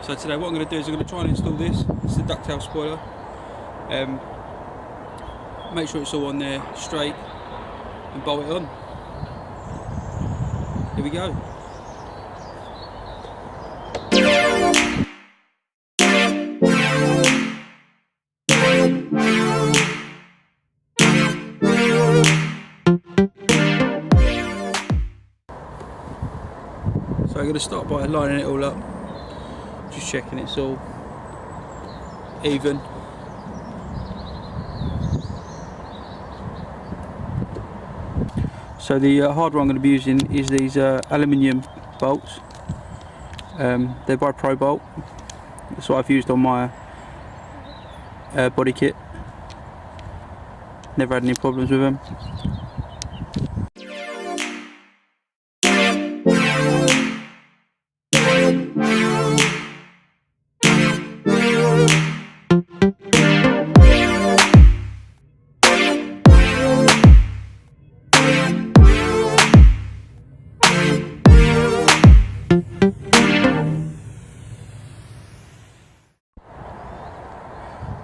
So today what I'm going to do is I'm going to try and install this. It's the ducktail spoiler. Make sure it's all on there straight and bolt it on. Here we go. So I'm going to start by lining it all up, just checking it's all even. So the hardware I'm going to be using is these aluminium bolts. They're by Pro Bolt. That's what I've used on my body kit. Never had any problems with them.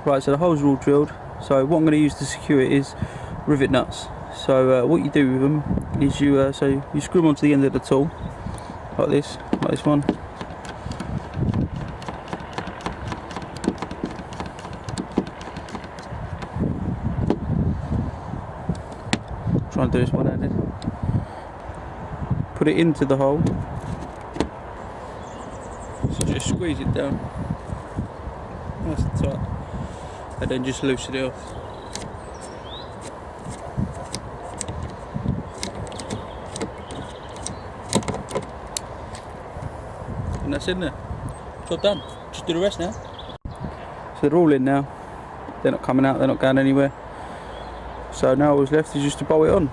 Right, so the holes are all drilled. So what I'm going to use to secure it is rivet nuts. So what you do with them is you screw them onto the end of the tool, like this one. Try and do this one-handed. Put it into the hole. So just squeeze it down. Nice and tight. And then just loosen it off. And that's in there. Job done. Just do the rest now. So they're all in now. They're not coming out, they're not going anywhere. So now all that's left is just to bolt it on.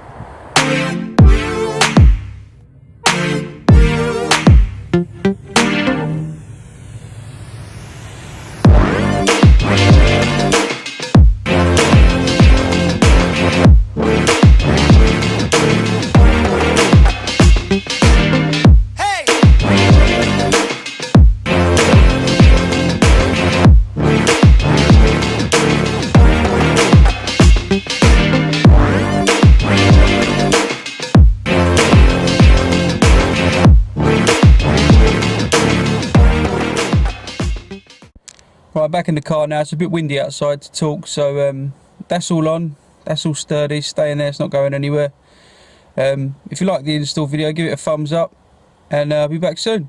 Right, back in the car now. It's a bit windy outside to talk, so that's all on. That's all sturdy, staying there, it's not going anywhere. If you like the install video, give it a thumbs up, and I'll be back soon.